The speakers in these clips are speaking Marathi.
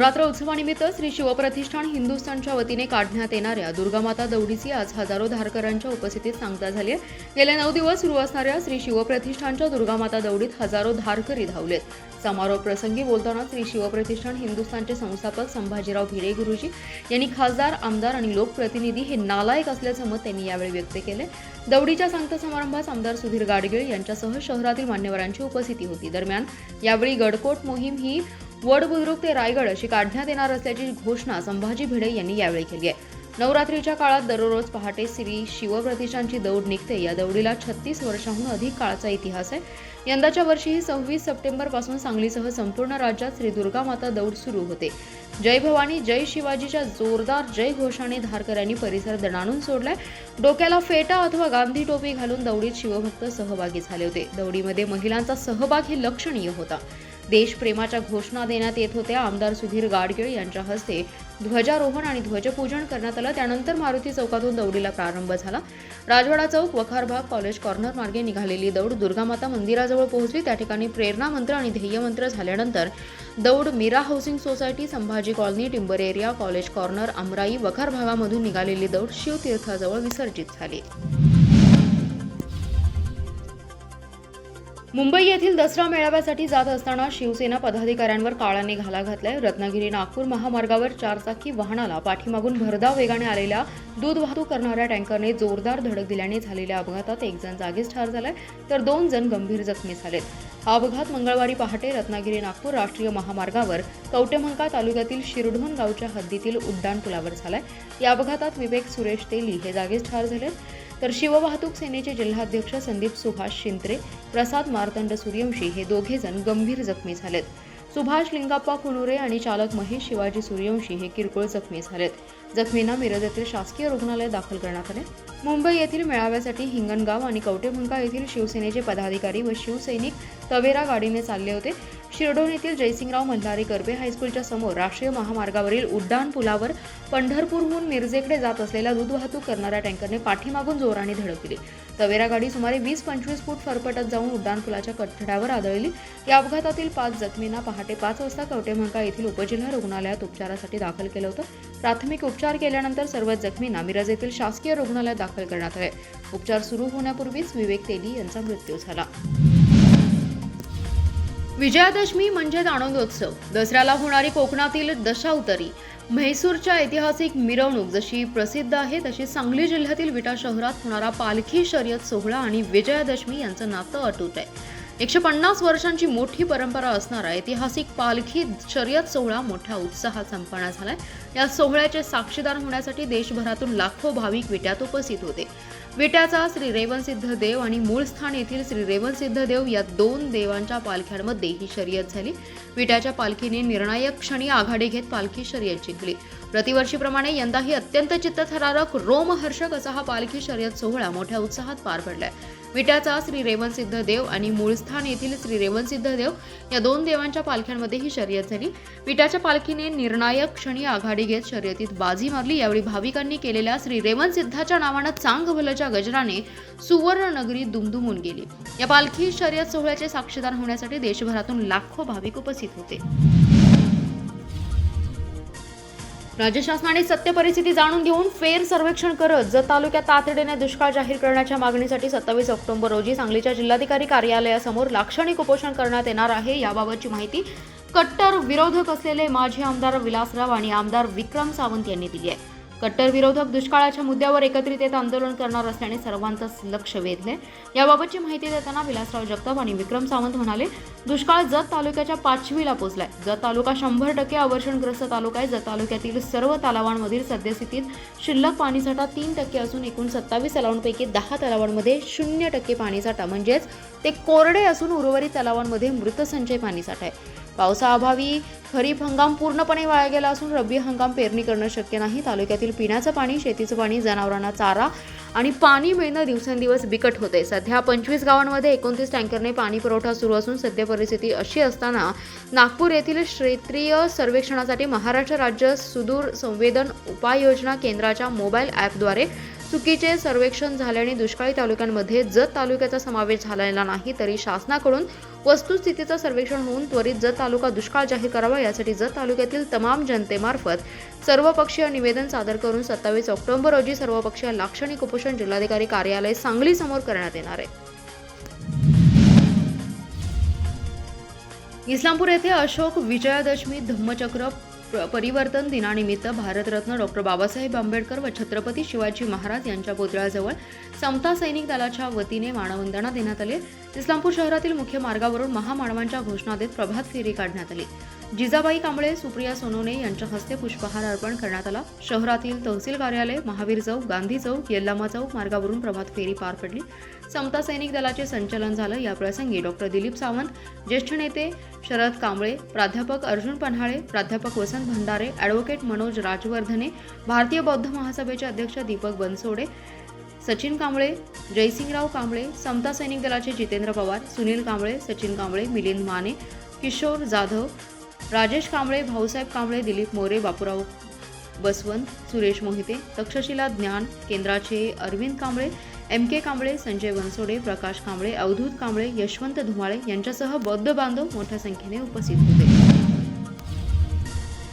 नवरात्र उत्सवानिमित्त श्री शिवप्रतिष्ठान हिंदुस्थानच्या वतीने काढण्यात येणाऱ्या दुर्गामाता दौडीची आज हजारो धारकऱ्यांच्या उपस्थितीत सांगता झाली आहे. गेले 9 दिवस सुरू असणाऱ्या श्री शिवप्रतिष्ठानच्या दुर्गामाता दौडीत हजारो धारकरी धावलेत. समारोप प्रसंगी बोलताना श्री शिवप्रतिष्ठान हिंदुस्थानचे संस्थापक संभाजीराव भिडे गुरुजी यांनी खासदार, आमदार आणि लोकप्रतिनिधी हे नालायक असल्याचं मत त्यांनी यावेळी व्यक्त केले. दौडीच्या सांगता समारंभात आमदार सुधीर गाडगीळ यांच्यासह शहरातील मान्यवरांची उपस्थिती होती. दरम्यान यावेळी गडकोट मोहीम ही वड बुद्रुक ते रायगड अशी काढण्यात येणार असल्याची घोषणा संभाजी भिडे यांनी यावेळी केली आहे. नवरात्रीच्या काळात दररोज पहाटे श्री शिवप्रतिष्ठानची दौड निघते. या दौडीला 36 वर्षांहून अधिक काळाचा इतिहास आहे. यंदाच्या वर्षीही 26 सप्टेंबरपासून सांगलीसह संपूर्ण राज्यात श्री दुर्गामाता दौड सुरू होते. जय भवानी जय शिवाजीच्या जोरदार जय घोषाने धारकऱ्यांनी परिसर दणाणून सोडलाय. डोक्याला फेटा अथवा गांधी टोपी घालून दौडीत शिवभक्त सहभागी झाले होते. दौडीमध्ये महिलांचा सहभाग ही लक्षणीय होता. देशप्रेमाच्या घोषणा देण्यात येत होत्या. आमदार सुधीर गाडगीळ यांच्या हस्ते ध्वजारोहण आणि ध्वजपूजन करण्यात आलं. त्यानंतर मारुती चौकातून दौडीला प्रारंभ झाला. राजवाडा चौक, वखारबाग, कॉलेज कॉर्नर मार्गे निघालेली दौड दुर्गामाता मंदिराजवळ पोहोचली. त्या ठिकाणी प्रेरणा मंत्र आणि ध्येयमंत्र झाल्यानंतर दौड Meera housing society, Sambhaji colony, timber area, college corner, Amrai, Wakhar भागामधून निघालेली दौड शिवतीर्थाजवळ विसर्जित झाली. मुंबई येथील दसरा मेळाव्यासाठी जात असताना शिवसेना पदाधिकाऱ्यांवर काळाने घाला घातलाय. रत्नागिरी नागपूर महामार्गावर 4 चाकी वाहनाला पाठीमागून भरधाव वेगाने आलेल्या दूध वाहतूक करणाऱ्या टँकरने जोरदार धडक दिल्याने झालेल्या अपघातात एक जण जागीच ठार झालाय तर 2 जण गंभीर जखमी झालेत. हा अपघात मंगळवारी पहाटे रत्नागिरी नागपूर राष्ट्रीय महामार्गावर कवटेमंका तालुक्यातील शिरढोण गावच्या हद्दीतील उड्डाण पुलावर झालाय. या अपघातात विवेक सुरेश तेली हे जागीच ठार झालेत तर शिववाहतूक सेनेचे जिल्हाध्यक्ष संदीप सुभाष शिंत्रे, प्रसाद मार्तंड सूर्यवंशी हे दोघे जण गंभीर जखमी झालेत. सुभाष लिंगाप्पा खुनुरे आणि चालक महेश शिवाजी सूर्यवंशी हे किरकोळ जखमी झालेत. जखमींना मिरज येथील शासकीय रुग्णालयात दाखल करण्यात आले. मुंबई येथील मेळाव्यासाठी हिंगणगाव आणि कवटेमंका येथील शिवसेनेचे पदाधिकारी व शिवसैनिक तवेरा गाडीने चालले होते. शिरढोण येथील जयसिंगराव मल्हारी कर्वे हायस्कूलच्या समोर राष्ट्रीय महामार्गावरील उड्डाण पुलावर पंढरपूरहून मिरजेकडे जात असलेल्या दूध वाहतूक करणाऱ्या टँकरने पाठीमागून जोराने धडक दिली. तवेरा गाडी सुमारे 20-25 फूट फरफटत जाऊन उड्डाण पुलाच्या कठड्यावर आदळली. या अपघातातील 5 जखमींना पहाटे 5 वाजता कवटेमंका येथील उपजिल्हा रुग्णालयात उपचारासाठी दाखल केलं होतं. प्राथमिक उपचार केल्यानंतर सर्व जखमींना मिरज येथील शासकीय रुग्णालयात दाखल करण्यात आले. उपचार सुरू होण्यापूर्वीच विवेक तेली यांचा मृत्यू झाला. विजयादशमी म्हणजेच आनंदोत्सव. दसऱ्याला होणारी कोकणातील दशावतारी म्हैसूरच्या ऐतिहासिक मिरवणूक जशी प्रसिद्ध आहे तशी सांगली जिल्ह्यातील विटा शहरात होणारा पालखी शर्यत सोहळा आणि विजयादशमी यांचं नातं अटूट आहे. 150 वर्षांची मोठी परंपरा असणारा ऐतिहासिक पालखी शर्यत सोहळा मोठ्या उत्साहात संपन्न झालाय. या सोहळ्याचे साक्षीदार होण्यासाठी देशभरातून लाखो भाविक विट्यात उपस्थित होते. विट्याचा श्री रेवणसिद्ध देव आणि मूळस्थान येथील श्री रेवणसिद्ध देव या 2 देवांच्या पालख्यांमध्ये ही शर्यत झाली. विट्याच्या पालखीने निर्णायक क्षणी आघाडी घेत पालखी शर्यत जिंकली. प्रतिवर्षीप्रमाणे यंदाही अत्यंत चित्तथरारक, रोमहर्षक असा हा पालखी शर्यत सोहळा मोठ्या उत्साहात पार पडलाय. विट्याचा श्री रेवणसिद्ध देव आणि मूळस्थान येथील श्री रेवणसिद्ध देव या 2 देवांच्या पालख्यांमध्ये ही शर्यत झाली. विट्याच्या पालखीने निर्णायक क्षणी आघाडी घेत शर्यतीत बाजी मारली. यावेळी भाविकांनी केलेल्या श्री रेवणसिद्धाच्या नावानं चांगभलच्या गजराने सुवर्णनगरी दुमदुमून गेली. या पालखी शर्यत सोहळ्याचे साक्षीदार होण्यासाठी देशभरातून लाखो भाविक उपस्थित होते. राज्य शासनाने सत्य परिस्थिती जाणून घेऊन फेर सर्वेक्षण करत जत तालुक्यात तातडीने दुष्काळ जाहीर करण्याच्या मागणीसाठी 27 ऑक्टोबर रोजी सांगलीच्या जिल्हाधिकारी कार्यालयासमोर लाक्षणिक उपोषण करण्यात येणार आहे. याबाबतची माहिती कट्टर विरोधक असलेले माजी आमदार विलासराव आणि आमदार विक्रम सावंत यांनी दिली आहे. कट्टर विरोधक दुष्काळाच्या मुद्द्यावर एकत्रित येत आंदोलन करणार असल्याने सर्वांचंच लक्ष वेधले. याबाबतची माहिती देताना विलासराव जगताप आणि विक्रम सावंत म्हणाले, दुष्काळ जत तालुक्याच्या 5वीला पोहोचलाय. जत तालुका 100% अवर्षणग्रस्त तालुका आहे. जत तालुक्यातील सर्व तलावांमधील सद्यस्थितीत शिल्लक पाणीसाठा 3% असून एकूण 27 तलावांपैकी 10 तलावांमध्ये 0% पाणीसाठा म्हणजेच ते कोरडे असून उर्वरित तलावांमध्ये मृत संचय पाणीसाठा आहे. पावसाअभावी खरीप हंगाम पूर्णपणे वाया गेला असून रब्बी हंगाम पेरणी करणं शक्य नाही. तालुक्यातील पिण्याचं पाणी, शेतीचं पाणी, जनावरांना चारा आणि पाणी मिळणं दिवसेंदिवस बिकट होते. सध्या 25 गावांमध्ये 29 टँकरने पाणी पुरवठा सुरू असून सध्या परिस्थिती अशी असताना नागपूर येथील क्षेत्रीय सर्वेक्षणासाठी महाराष्ट्र राज्य सुदूर संवेदन उपाययोजना केंद्राच्या मोबाईल ॲपद्वारे चुकीचे सर्वेक्षण झाल्याने दुष्काळी तालुक्यांमध्ये जत तालुक्याचा समावेश झालेला नाही, तरी शासनाकडून वस्तुस्थितीचं सर्वेक्षण होऊन त्वरित जत तालुका दुष्काळ जाहीर करावा यासाठी जत तालुक्यातील तमाम जनतेमार्फत सर्वपक्षीय निवेदन सादर करून 27 ऑक्टोबर रोजी सर्वपक्षीय लाक्षणिक उपोषण जिल्हाधिकारी कार्यालय सांगली समोर करण्यात येणार आहे. इस्लामपूर येथे अशोक विजयादशमी धम्मचक्र परिवर्तन दिनानिमित्त भारतरत्न डॉक्टर बाबासाहेब आंबेडकर व छत्रपती शिवाजी महाराज यांच्या पुतळ्याजवळ समता सैनिक दलाच्या वतीने मानवंदना देण्यात आली. इस्लामपूर शहरातील मुख्य मार्गावरून महामानवांच्या घोषणा देत प्रभात फेरी काढण्यात आली. जिजाबाई कांबळे, सुप्रिया सोनवणे यांच्या हस्ते पुष्पहार अर्पण करण्यात आला. शहरातील तहसील कार्यालय, महावीर चौक, गांधी चौक, येल्लामा चौक मार्गावरून प्रभात फेरी पार पडली. समता सैनिक दलाचे संचलन झालं. या प्रसंगी डॉक्टर दिलीप सावंत, ज्येष्ठ नेते शरद कांबळे, प्राध्यापक अर्जुन पन्हाळे, प्राध्यापक वसंत भंडारे, ॲडव्होकेट मनोज राजवर्धने, भारतीय बौद्ध महासभेचे अध्यक्ष दीपक बनसोडे, सचिन कांबळे, जयसिंगराव कांबळे, समता सैनिक दलाचे जितेंद्र पवार, सुनील कांबळे, सचिन कांबळे, मिलिंद माने, किशोर जाधव, राजेश कांबळे, भाऊसाहेब कांबळे, दिलीप मोरे, बापूराव बसवंत, सुरेश मोहिते, तक्षशिला ज्ञान केंद्राचे अरविंद कांबळे, MK कांबळे, संजय बनसोडे, प्रकाश कांबळे, अवधूत कांबळे, यशवंत धुमाळे यांच्यासह बौद्ध बांधव मोठ्या संख्येने उपस्थित होते.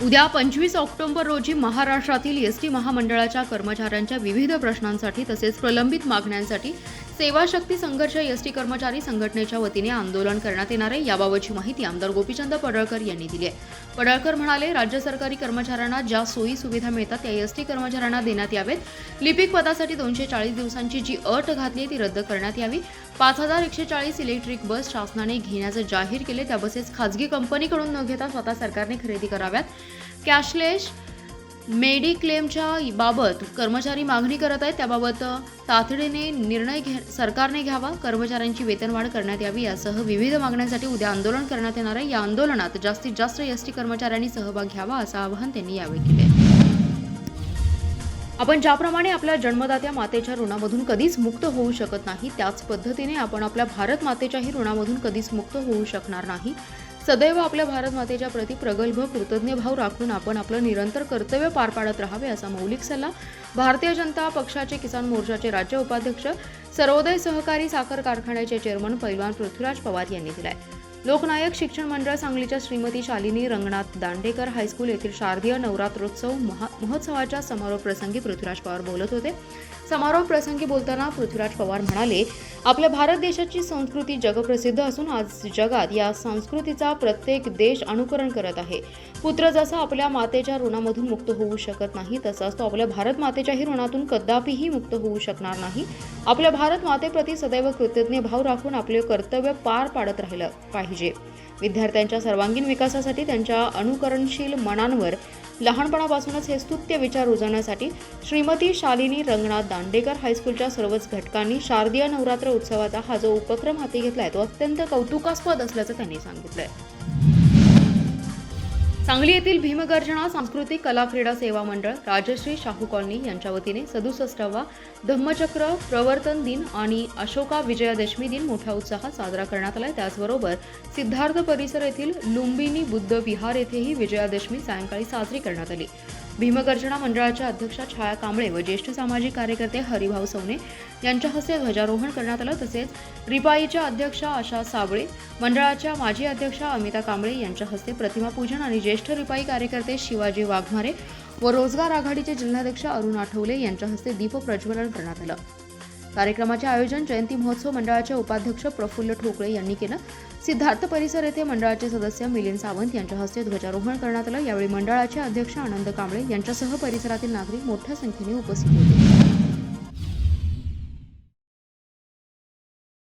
उद्या 25 ऑक्टोबर रोजी महाराष्ट्रातील एसटी महामंडळाच्या कर्मचाऱ्यांच्या विविध प्रश्नांसाठी तसेच प्रलंबित मागण्यांसाठी सेवाशक्ती संघर्ष एसटी कर्मचारी संघटनेच्या वतीने आंदोलन करण्यात येणार आहे. याबाबतची माहिती आमदार गोपीचंद पडळकर यांनी दिली आहे. पडळकर म्हणाले, राज्य सरकारी कर्मचाऱ्यांना ज्या सोयी सुविधा मिळतात त्या एसटी कर्मचाऱ्यांना देण्यात यावेत. लिपिक पदासाठी 240 दिवसांची जी अट घातली ती रद्द करण्यात यावी. 5140 इलेक्ट्रिक बस शासनाने घेण्याचे जाहीर केले. त्या बसेस खाजगी कंपनीकडून न घेता स्वतः सरकारने खरेदी कराव्यात. कॅशलेस मेडिक्लेमच्या बाबत कर्मचारी मागणी करत आहेत, त्याबाबत तातडीने निर्णय सरकारने घ्यावा. कर्मचाऱ्यांची वेतनवाढ करण्यात यावी यासह विविध मागण्यांसाठी उद्या आंदोलन करण्यात येणार आहे. या आंदोलनात जास्तीत जास्त एसटी कर्मचाऱ्यांनी सहभाग घ्यावा असं आवाहन त्यांनी यावेळी केले. आपण ज्याप्रमाणे आपल्या जन्मदात्या मातेच्या ऋणामधून कधीच मुक्त होऊ शकत नाही, त्याच पद्धतीने आपण आपल्या भारत मातेच्याही ऋणामधून कधीच मुक्त होऊ शकणार नाही. सदैव आपल्या भारत मातेच्या प्रति प्रगल्भ कृतज्ञ भाव राखून आपण आपलं निरंतर कर्तव्य पार पाडत राहावे असा मौलिक सल्ला भारतीय जनता पक्षाचे किसान मोर्चाचे राज्य उपाध्यक्ष, सर्वोदय सहकारी साखर कारखान्याचे चेअरमन पैलवान पृथ्वीराज पवार यांनी दिलाय. लोकनायक शिक्षण मंडळ सांगलीच्या श्रीमती शालिनी रंगनाथ दांडेकर हायस्कूल येथील शारदीय नवरात्रोत्सव महोत्सवाच्या समारोप प्रसंगी पृथ्वीराज पवार बोलत होते. समारोप प्रसंगी बोलताना पृथ्वीराज पवार म्हणाले, आपल्या भारत देशाची संस्कृती जगप्रसिद्ध असून आज जगात या संस्कृतीचा प्रत्येक देश अनुकरण करत आहे. पुत्र जसा आपल्या मातेच्या ऋणामधून मुक्त होऊ शकत नाही, तसाच तो आपल्या भारत मातेच्याही ऋणातून कदापिही मुक्त होऊ शकणार नाही. आपल्या भारत मातेप्रती सदैव कृतज्ञ भाव राखून आपले कर्तव्य पार पाडत राहिलं पाहिजे. विद्यार्थ्यांच्या सर्वांगीण विकासासाठी त्यांच्या अनुकरणशील मनांवर लहानपणापासूनच हे स्तुत्य विचार रुजवण्यासाठी श्रीमती शालिनी रंगनाथ दांडेकर हायस्कूलच्या सर्वच घटकांनी शारदीय नवरात्र उत्सवाचा हा जो उपक्रम हाती घेतलाय तो अत्यंत कौतुकास्पद असल्याचं त्यांनी सांगितलंय. सांगली येथील भीमगर्जना सांस्कृतिक कला क्रीडा सेवा मंडळ, राजश्री शाहू कॉलनी यांच्या वतीने 67वा धम्मचक्र प्रवर्तन दिन आणि अशोका विजयादशमी दिन मोठ्या उत्साहात साजरा करण्यात आला. त्याचबरोबर सिद्धार्थ परिसर येथील लुंबिनी बुद्ध विहार येथेही विजयादशमी सायंकाळी साजरी करण्यात आली. भीमगर्जना मंडळाच्या अध्यक्षा छाया कांबळे व ज्येष्ठ सामाजिक कार्यकर्ते हरिभाऊ सवने यांच्या हस्ते ध्वजारोहण करण्यात आलं. तसेच रिपाईच्या अध्यक्षा आशा साबळे, मंडळाच्या माजी अध्यक्षा अमिता कांबळे यांच्या हस्ते प्रतिमापूजन आणि ज्येष्ठ रिपाई कार्यकर्ते शिवाजी वाघमारे व रोजगार आघाडीचे जिल्हाध्यक्ष अरुण आठवले यांच्या हस्ते दीप प्रज्वलन करण्यात आलं. कार्यक्रमाचे आयोजन जयंती महोत्सव मंडळाचे उपाध्यक्ष प्रफुल्ल ठोकळे यांनी केलं. सिद्धार्थ परिसर येथे मंडळाचे सदस्य मिलिंद सावंत यांच्या हस्ते ध्वजारोहण करण्यात आलं. यावेळी मंडळाचे अध्यक्ष आनंद कांबळे यांच्यासह परिसरातील नागरिक मोठ्या संख्येने उपस्थित होते.